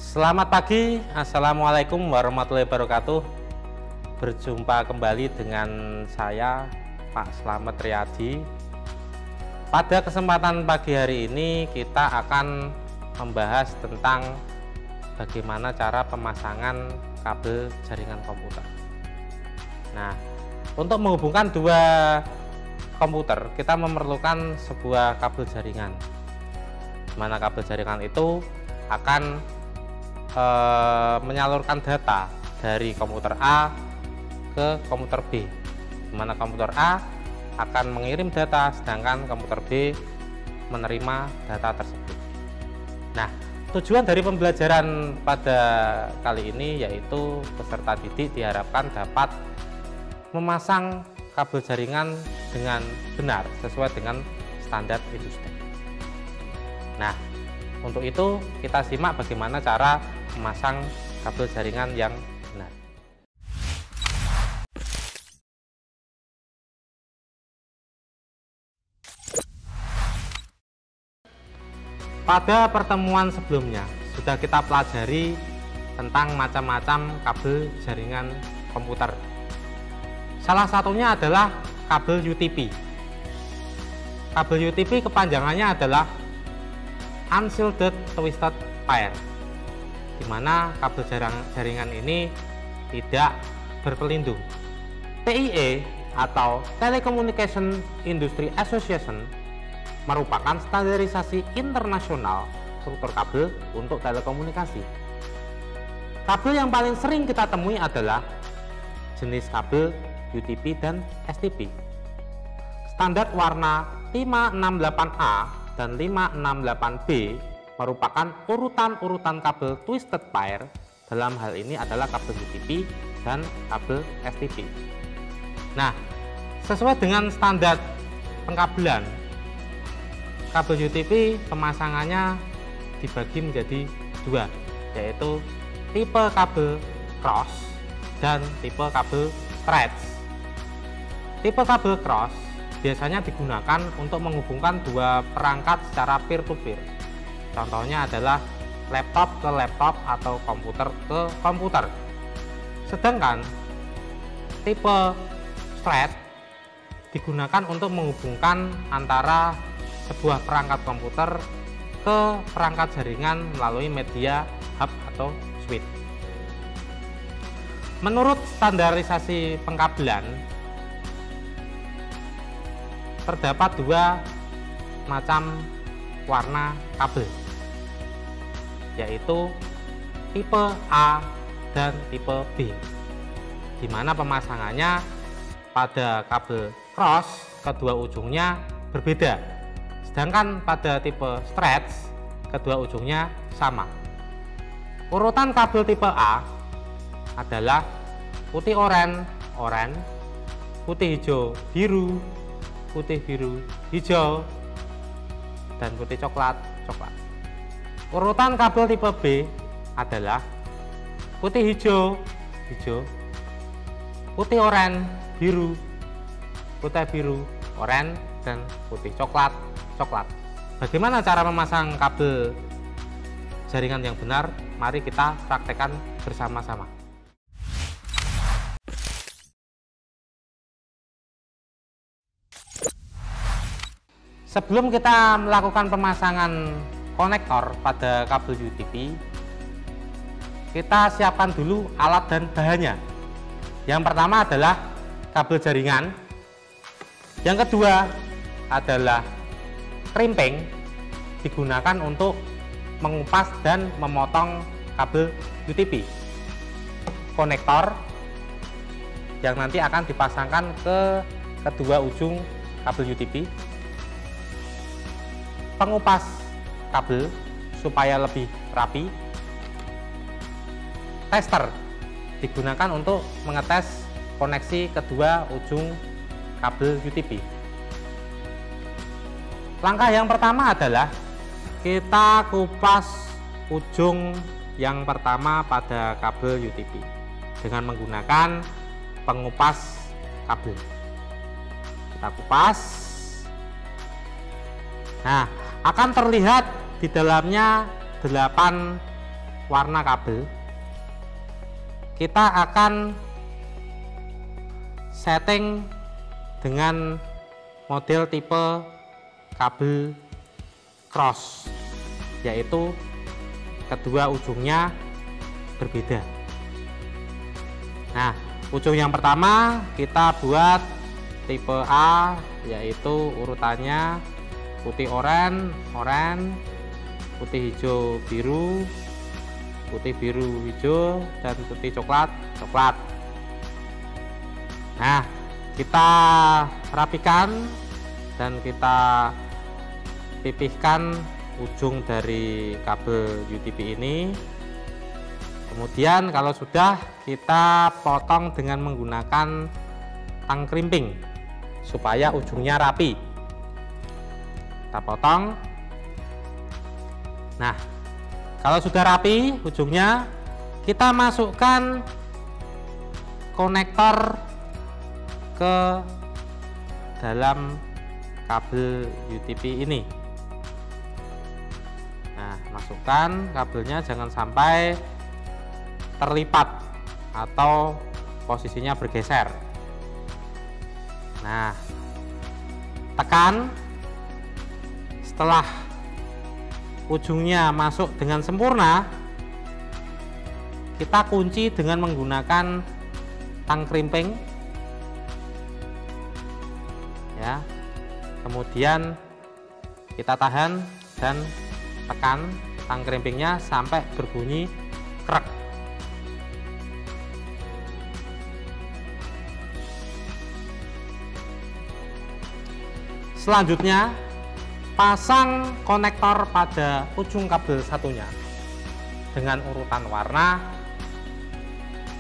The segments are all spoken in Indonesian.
Selamat pagi, Assalamualaikum warahmatullahi wabarakatuh. Berjumpa kembali dengan saya, Pak Slamet Riyadi. Pada kesempatan pagi hari ini kita akan membahas tentang bagaimana cara pemasangan kabel jaringan komputer. Nah, untuk menghubungkan dua komputer kita memerlukan sebuah kabel jaringan, mana kabel jaringan itu akan menyalurkan data dari komputer A ke komputer B, di mana komputer A akan mengirim data sedangkan komputer B menerima data tersebut. Nah, tujuan dari pembelajaran pada kali ini yaitu peserta didik diharapkan dapat memasang kabel jaringan dengan benar sesuai dengan standar industri. Nah, untuk itu kita simak bagaimana cara memasang kabel jaringan yang benar. Pada pertemuan sebelumnya sudah kita pelajari tentang macam-macam kabel jaringan komputer. Salah satunya adalah kabel UTP. Kabel UTP kepanjangannya adalah Unshielded Twisted Pair, di mana kabel jaringan ini tidak berpelindung. TIE atau Telecommunication Industry Association merupakan standarisasi internasional struktur kabel untuk telekomunikasi. Kabel yang paling sering kita temui adalah jenis kabel UTP dan STP. Standar warna 568A dan 568B merupakan urutan-urutan kabel twisted pair. Dalam hal ini adalah kabel UTP dan kabel STP. Nah, sesuai dengan standar pengkabelan, kabel UTP pemasangannya dibagi menjadi dua, yaitu tipe kabel cross dan tipe kabel stretch. Tipe kabel cross biasanya digunakan untuk menghubungkan dua perangkat secara peer-to-peer. Contohnya adalah laptop ke laptop atau komputer ke komputer. Sedangkan tipe stretch digunakan untuk menghubungkan antara sebuah perangkat komputer ke perangkat jaringan melalui media hub atau switch. Menurut standarisasi pengkabelan, terdapat dua macam warna kabel, yaitu tipe A dan tipe B, di mana pemasangannya pada kabel cross kedua ujungnya berbeda, sedangkan pada tipe stretch kedua ujungnya sama. Urutan kabel tipe A adalah putih oranye, putih hijau biru, putih biru hijau, dan putih coklat. Urutan kabel tipe B adalah putih hijau, putih oranye, biru, putih biru, oranye, dan putih coklat. Bagaimana cara memasang kabel jaringan yang benar? Mari kita praktekkan bersama-sama. Sebelum kita melakukan pemasangan konektor pada kabel UTP, kita siapkan dulu alat dan bahannya. Yang pertama adalah kabel jaringan, yang kedua adalah krimping, digunakan untuk mengupas dan memotong kabel UTP. Konektor yang nanti akan dipasangkan ke kedua ujung kabel UTP. Pengupas kabel supaya lebih rapi. Tester digunakan untuk mengetes koneksi kedua ujung kabel UTP. Langkah yang pertama adalah kita kupas ujung yang pertama pada kabel UTP dengan menggunakan pengupas kabel. Kita kupas. Nah, akan terlihat di dalamnya 8 warna kabel, kita akan setting dengan model tipe kabel cross, yaitu kedua ujungnya berbeda. Nah, ujung yang pertama kita buat tipe A, yaitu urutannya putih oranye, putih hijau biru, putih biru hijau, dan putih coklat. Nah, kita rapikan dan kita pipihkan ujung dari kabel UTP ini. Kemudian kalau sudah, kita potong dengan menggunakan tang krimping supaya ujungnya rapi. Kita potong. Nah, kalau sudah rapi ujungnya, kita masukkan konektor ke dalam kabel UTP ini. Nah, masukkan kabelnya, jangan sampai terlipat atau posisinya bergeser. Nah, tekan. Setelah ujungnya masuk dengan sempurna, kita kunci dengan menggunakan tang krimping, ya. Kemudian kita tahan dan tekan tang krimpingnya sampai berbunyi krek. Selanjutnya, pasang konektor pada ujung kabel satunya dengan urutan warna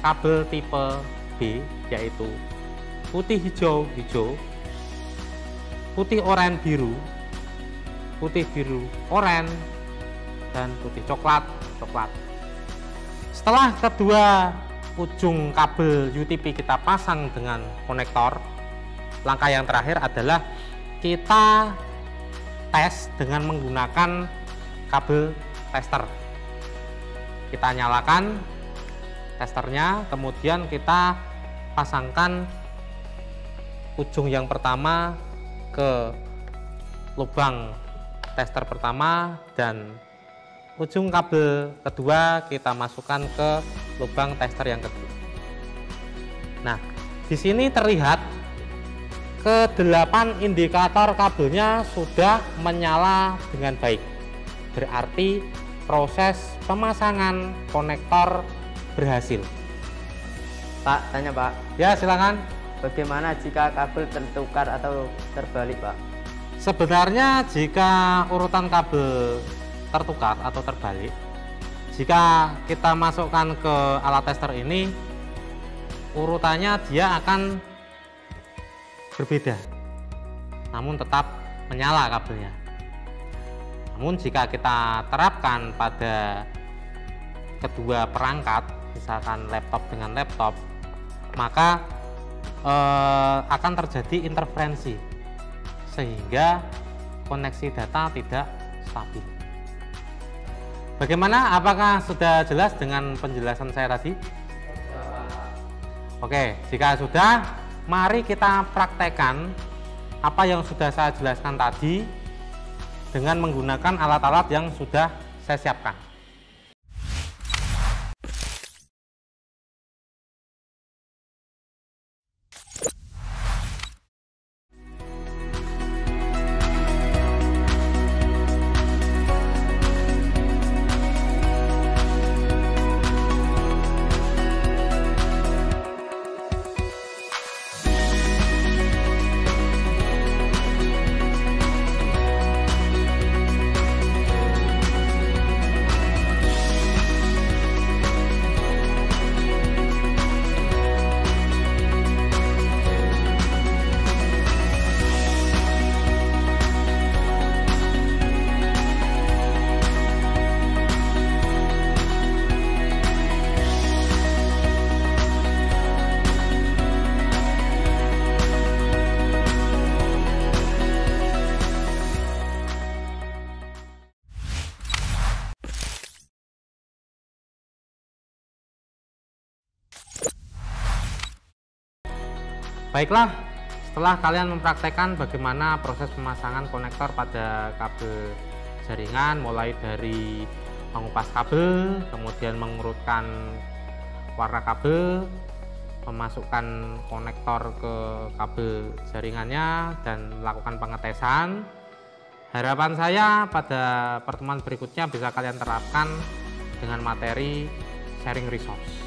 kabel tipe B, yaitu putih hijau hijau, putih oranye biru, putih biru oranye, dan putih coklat. Setelah kedua ujung kabel UTP kita pasang dengan konektor, langkah yang terakhir adalah kita tes dengan menggunakan kabel tester. Kita nyalakan testernya, kemudian kita pasangkan ujung yang pertama ke lubang tester pertama dan ujung kabel kedua kita masukkan ke lubang tester yang kedua. Nah, di sini terlihat ke-8 indikator kabelnya sudah menyala dengan baik. Berarti proses pemasangan konektor berhasil. Pak, tanya Pak. Ya, silakan. Bagaimana jika kabel tertukar atau terbalik, Pak? Sebenarnya jika urutan kabel tertukar atau terbalik, jika kita masukkan ke alat tester ini, urutannya dia akan berbeda, namun tetap menyala kabelnya. Namun jika kita terapkan pada kedua perangkat, misalkan laptop dengan laptop, maka akan terjadi interferensi sehingga koneksi data tidak stabil. Bagaimana? Apakah sudah jelas dengan penjelasan saya tadi? Oke, jika sudah, mari kita praktekkan apa yang sudah saya jelaskan tadi dengan menggunakan alat-alat yang sudah saya siapkan. Baiklah, setelah kalian mempraktekkan bagaimana proses pemasangan konektor pada kabel jaringan, mulai dari mengupas kabel, kemudian mengurutkan warna kabel, memasukkan konektor ke kabel jaringannya, dan melakukan pengetesan. Harapan saya pada pertemuan berikutnya bisa kalian terapkan dengan materi sharing resource.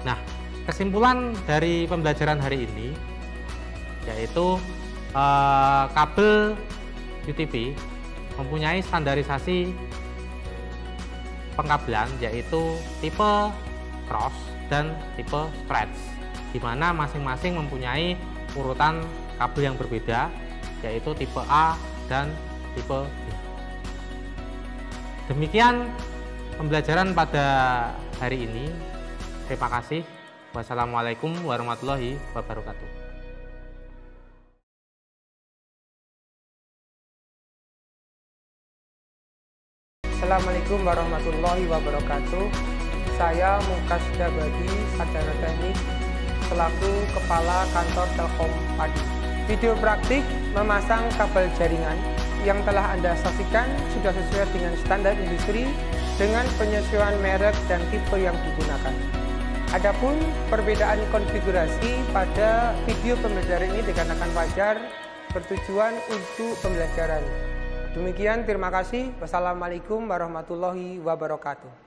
Nah, kesimpulan dari pembelajaran hari ini yaitu kabel UTP mempunyai standarisasi pengkabelan yaitu tipe cross dan tipe stretch, di mana masing-masing mempunyai urutan kabel yang berbeda yaitu tipe A dan tipe B. Demikian pembelajaran pada hari ini. Terima kasih. Wassalamualaikum warahmatullahi wabarakatuh. Assalamualaikum warahmatullahi wabarakatuh. Saya Mukasda Badi, sarjana teknik selaku Kepala Kantor Telkom Padi. Video praktik memasang kabel jaringan yang telah Anda saksikan sudah sesuai dengan standar industri dengan penyesuaian merek dan tipe yang digunakan. Adapun perbedaan konfigurasi pada video pembelajaran ini dikarenakan wajar bertujuan untuk pembelajaran. Demikian, terima kasih. Wassalamualaikum warahmatullahi wabarakatuh.